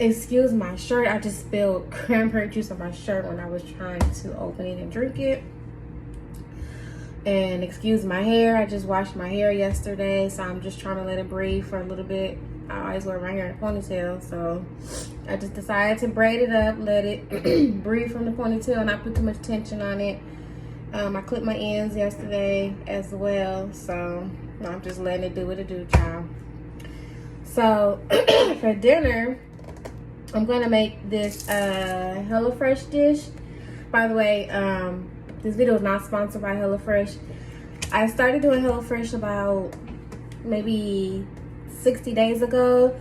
Excuse my shirt. I just spilled cranberry juice on my shirt when I was trying to open it and drink it. And excuse my hair. I just washed my hair yesterday, so I'm just trying to let it breathe for a little bit. I always wear my hair in a ponytail, so I just decided to braid it up, let it breathe from the ponytail, and not put too much tension on it. I clipped my ends yesterday as well, so I'm just letting it do what it do, child. So for dinner, I'm gonna make this HelloFresh dish. By the way, this video is not sponsored by HelloFresh. I started doing HelloFresh about maybe 60 days ago.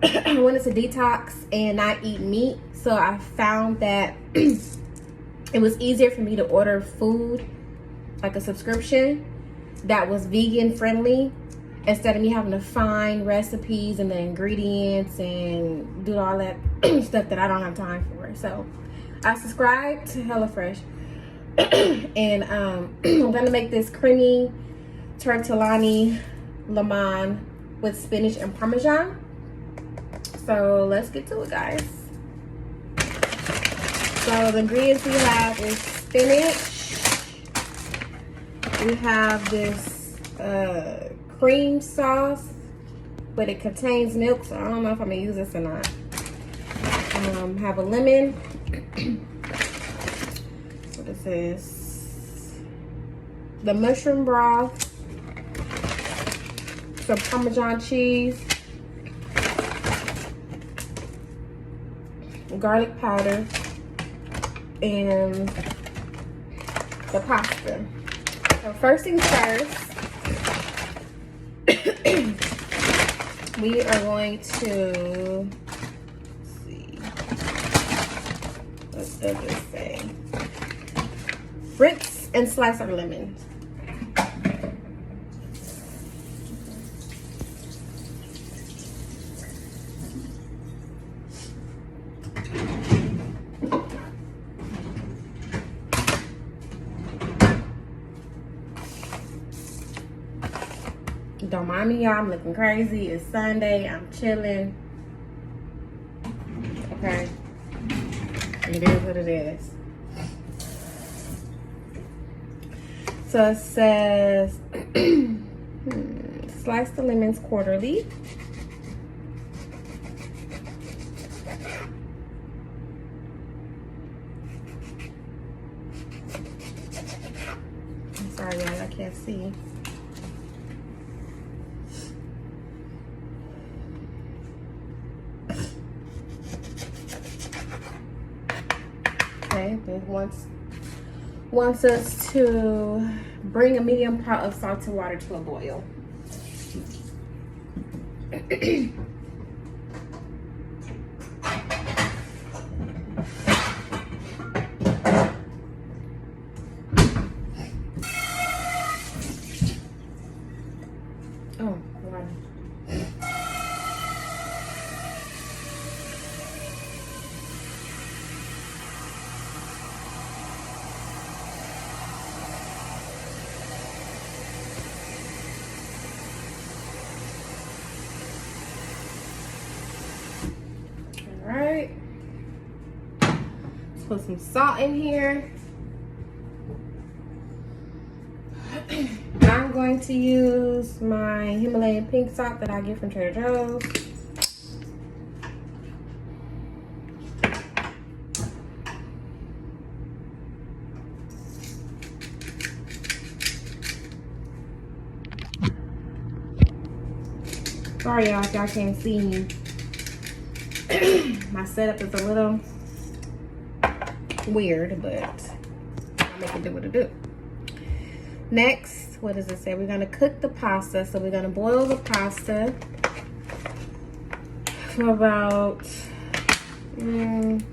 I wanted to detox and not eat meat, so I found that it was easier for me to order food, like a subscription, that was vegan friendly, instead of me having to find recipes and the ingredients and do all that stuff that I don't have time for. So I subscribed to HelloFresh. And I'm gonna make this creamy tortellini lemon with spinach and parmesan. So let's get to it, guys. So the ingredients we have is spinach. We have this cream sauce, but it contains milk, so I don't know if I'm gonna use this or not. Have a lemon. What is this? The mushroom broth. Some Parmesan cheese. Garlic powder. And the pasta. So first things first, we are going to, let's see, what does this say? Rinse and slice our lemons. Don't mind me, y'all. I'm looking crazy. It's Sunday. I'm chilling. Okay. It is what it is. So it says, slice the lemons quarterly. I'm sorry, y'all. I can't see. Okay, it wants us to bring a medium pot of salted water to a boil. Oh, water. Alright, let's put some salt in here. I'm going to use my Himalayan pink salt that I get from Trader Joe's. Sorry y'all if y'all can't see me. My setup is a little weird, but I'll make it do what it do. Next, what does it say? We're gonna cook the pasta. So we're gonna boil the pasta for about, it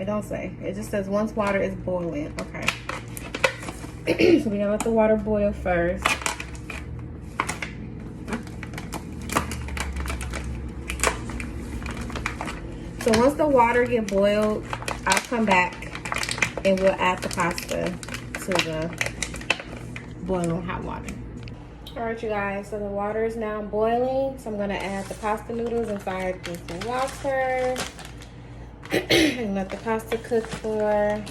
don't say. It just says once water is boiling. Okay. So we're gonna let the water boil first. So once the water get boiled, I'll come back and we'll add the pasta to the boiling hot water. All right, you guys, so the water is now boiling. So I'm gonna add the pasta noodles inside this water and let the pasta cook for a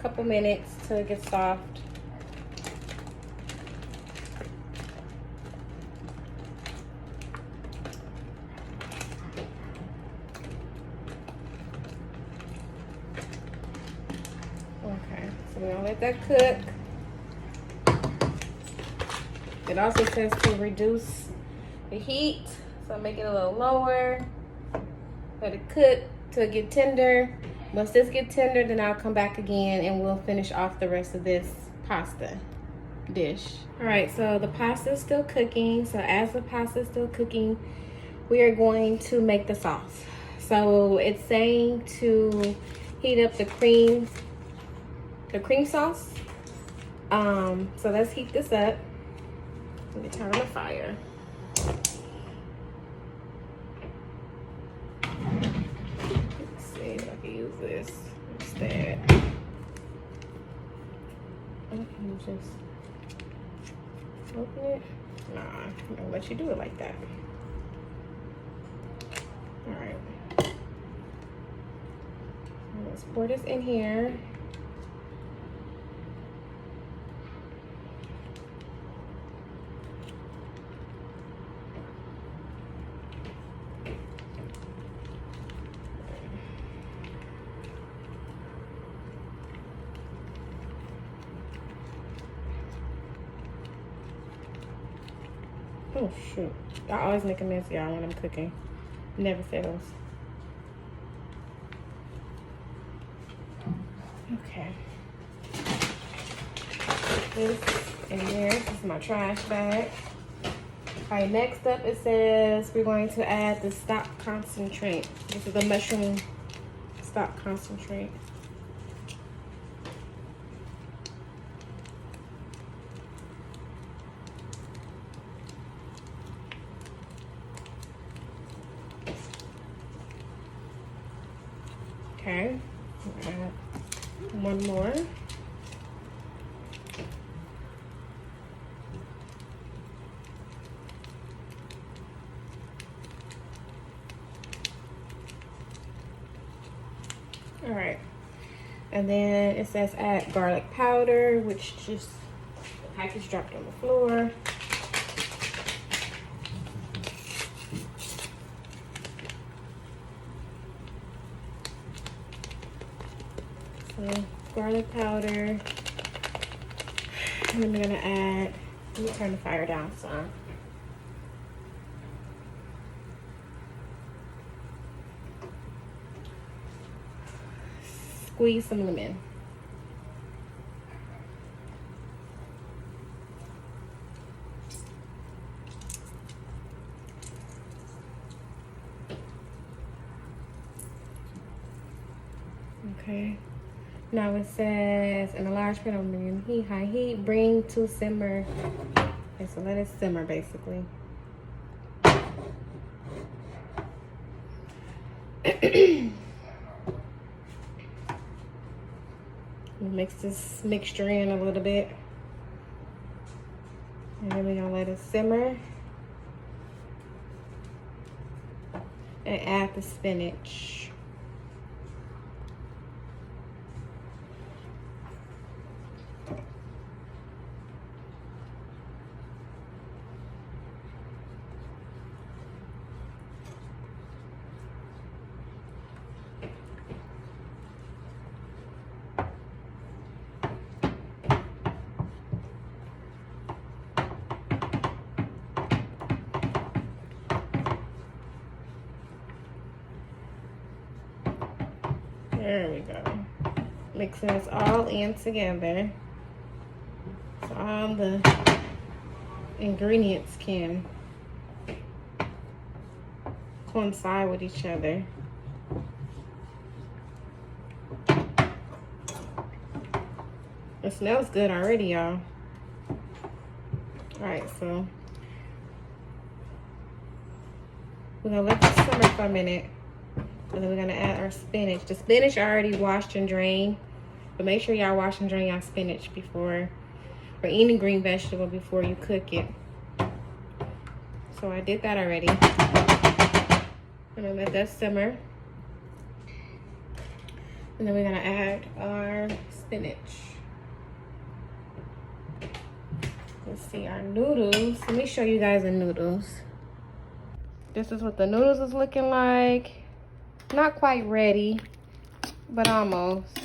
couple minutes till it gets soft. Okay, so we're gonna let that cook. It also says to reduce the heat, so make it a little lower. Let it cook till it get tender. Once this get tender, then I'll come back again and we'll finish off the rest of this pasta dish. All right, so the pasta is still cooking. So as the pasta is still cooking, we are going to make the sauce. So it's saying to heat up the cream sauce. So let's heat this up. Let me turn on the fire. Let's see if I can use this instead. I can just open it. Nah, I'm gonna let you do it like that. All right. Let's pour this in here. Oh shoot, I always make a mess, y'all, when I'm cooking. Never settles. Okay. This in here. This is my trash bag. All right, next up it says we're going to add the stock concentrate. This is the mushroom stock concentrate. Okay, add one more. All right, and then it says add garlic powder, which just the package dropped on the floor. So garlic powder, and then we're gonna add, let me turn the fire down some. Squeeze some lemon. Okay. Now it says in a large pan of medium heat, high heat, bring to simmer. Okay, so let it simmer basically. Mix this mixture in a little bit. And then we're gonna let it simmer. And add the spinach. There we go. Mixing this all in together so all the ingredients can coincide with each other. It smells good already, y'all. All right, so we're gonna let this simmer for a minute. And then we're gonna add our spinach. The spinach I already washed and drained, but make sure y'all wash and drain y'all spinach before or any green vegetable before you cook it. So I did that already. I'm gonna let that simmer. And then we're gonna add our spinach. Let's see our noodles. Let me show you guys the noodles. This is what the noodles is looking like. Not quite ready, but almost.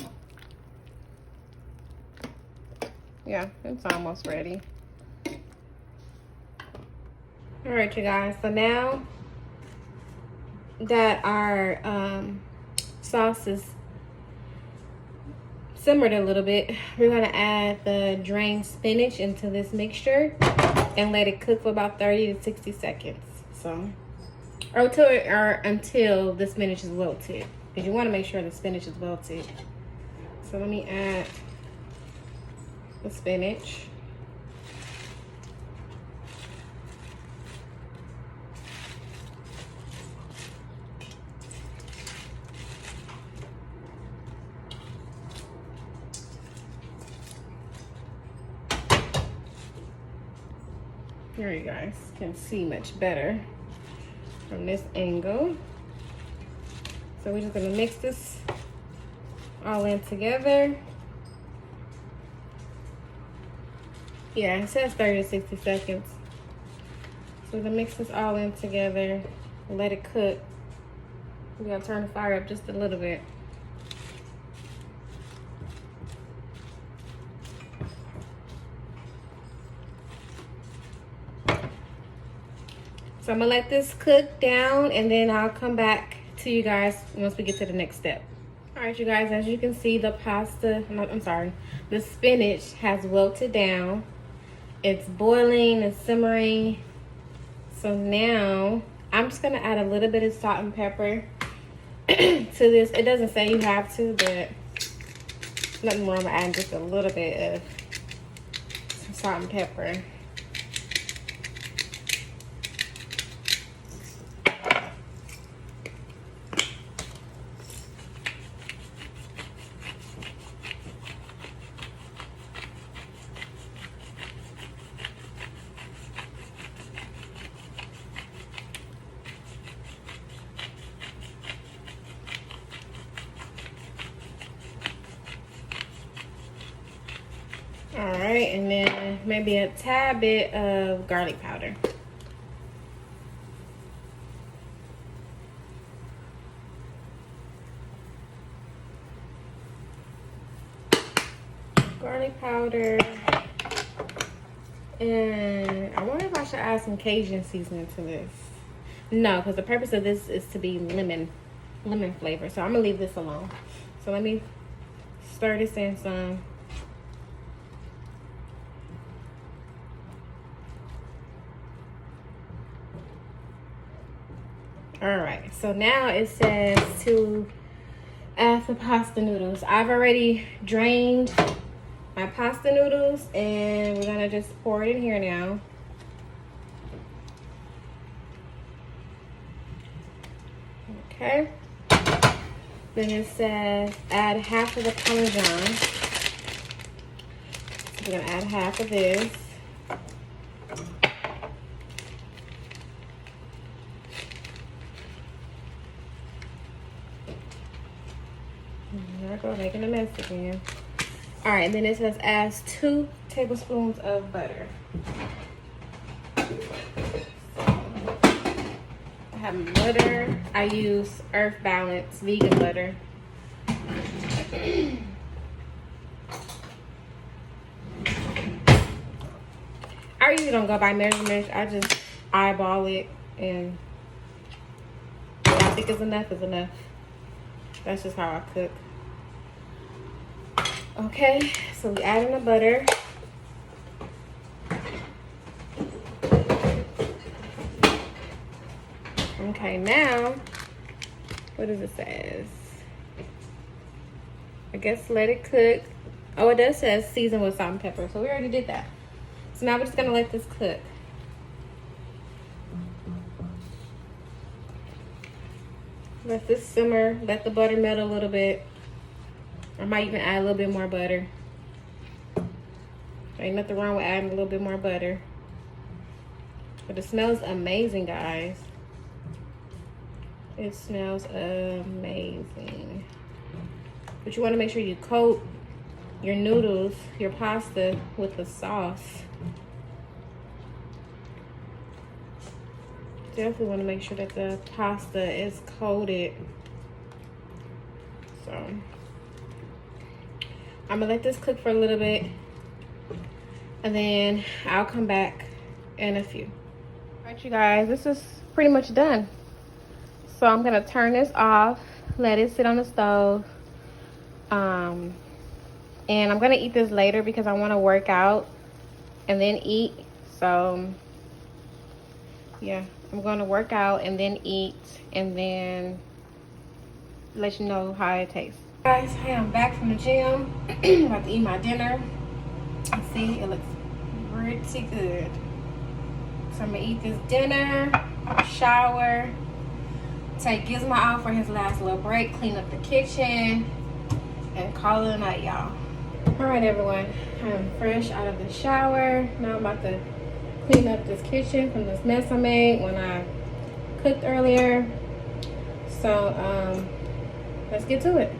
Yeah, it's almost ready. All right, you guys. So now that our sauce is simmered a little bit, we're gonna add the drained spinach into this mixture and let it cook for about 30 to 60 seconds. So, or until the spinach is wilted, because you want to make sure the spinach is wilted. So let me add the spinach. Here you guys can see much better from this angle. So we're just gonna mix this all in together. Yeah, it says 30 to 60 seconds. So we're gonna mix this all in together and let it cook. We're gonna turn the fire up just a little bit. So I'm gonna let this cook down and then I'll come back to you guys once we get to the next step. All right, you guys, as you can see, the the spinach has wilted down. It's boiling and simmering. So now I'm just gonna add a little bit of salt and pepper to this. It doesn't say you have to, but nothing wrong with adding just a little bit of some salt and pepper. All right, and then maybe a tad bit of garlic powder. Garlic powder. And I wonder if I should add some Cajun seasoning to this. No, because the purpose of this is to be lemon flavor. So I'm gonna leave this alone. So let me stir this in some. All right, so now it says to add the pasta noodles. I've already drained my pasta noodles and we're gonna just pour it in here now. Okay. Then it says add half of the Parmesan. So we're gonna add half of this. There I go, making a mess again. All right, then it says add 2 tablespoons of butter. I have butter. I use Earth Balance vegan butter. I usually don't go by measurements. I just eyeball it, and what I think is enough is enough. That's just how I cook. Okay, so we add in the butter. Okay, now, what does it say? I guess let it cook. Oh, it does say season with salt and pepper, so we already did that. So now we're just gonna let this cook. Let this simmer, let the butter melt a little bit. I might even add a little bit more butter. Ain't nothing wrong with adding a little bit more butter. But it smells amazing, guys. It smells amazing. But you want to make sure you coat your noodles, your pasta, with the sauce. Definitely want to make sure that the pasta is coated. So I'm gonna let this cook for a little bit, and then I'll come back in a few. All right, you guys, this is pretty much done. So I'm gonna turn this off, let it sit on the stove. And I'm gonna eat this later because I want to work out and then eat. So yeah, I'm gonna work out and then eat, and then let you know how it tastes. Guys, hey, I'm back from the gym. I'm about to eat my dinner. See, it looks pretty good. So I'm gonna eat this dinner, shower, take Gizmo out for his last little break, clean up the kitchen, and call it a night, y'all. All right, everyone, I'm fresh out of the shower. Now I'm about to clean up this kitchen from this mess I made when I cooked earlier. So let's get to it.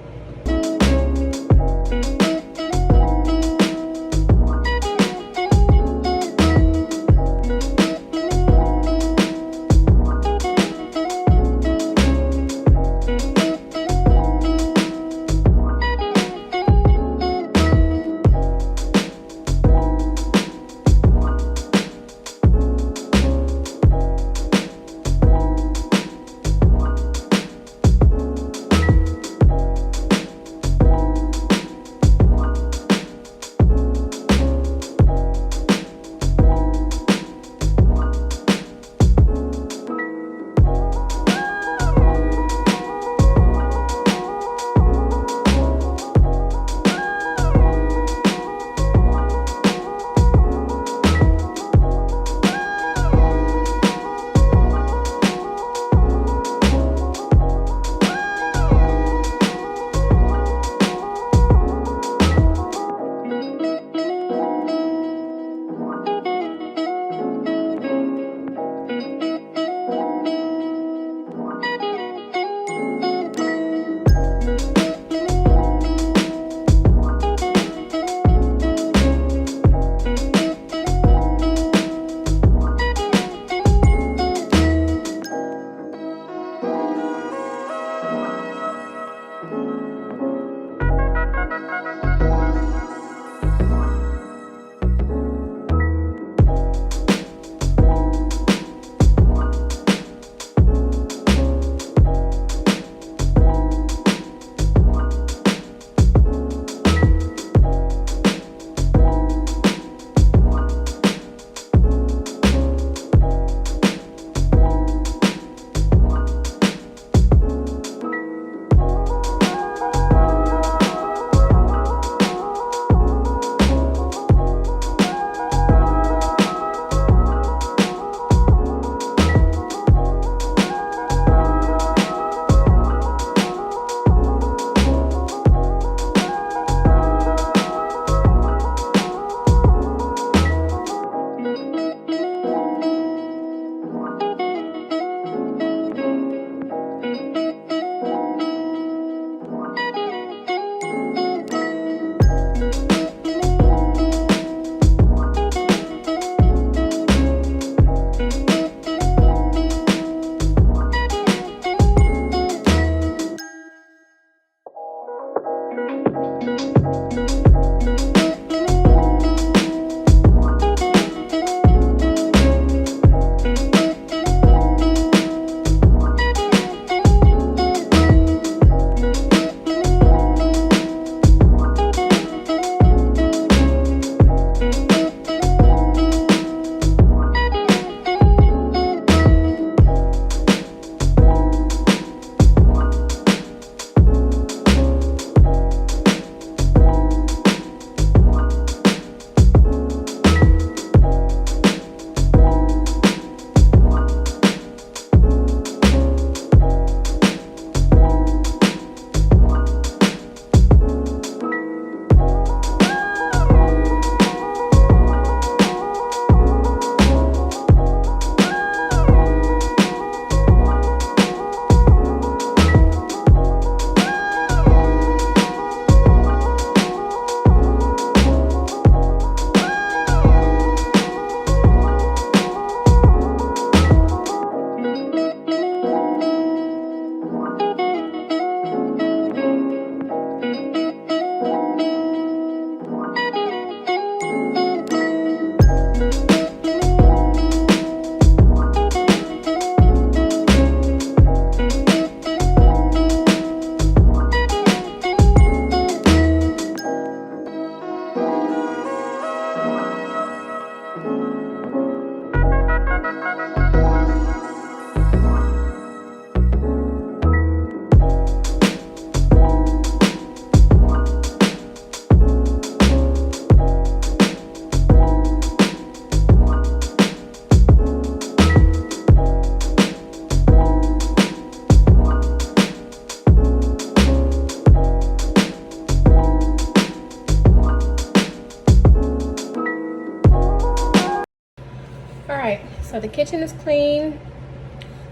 So the kitchen is clean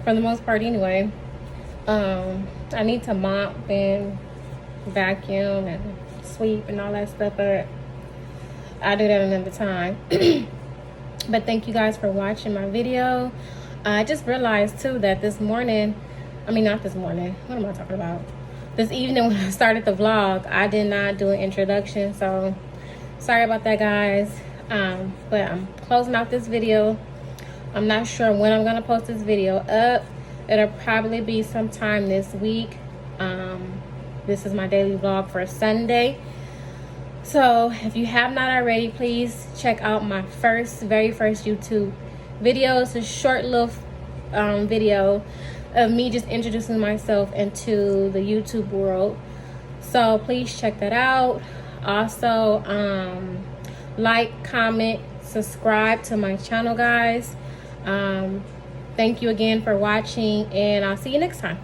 for the most part anyway. I need to mop and vacuum and sweep and all that stuff, but I'll do that another time. But thank you guys for watching my video. I just realized too that this morning, I mean not this morning, what am I talking about? This evening when I started the vlog, I did not do an introduction, so sorry about that, guys. But I'm closing out this video. I'm not sure when I'm gonna post this video up. It'll probably be sometime this week. This is my daily vlog for Sunday. So if you have not already, please check out my very first YouTube video. It's a short little video of me just introducing myself into the YouTube world. So please check that out. Also, like, comment, subscribe to my channel, guys. Thank you again for watching, and I'll see you next time.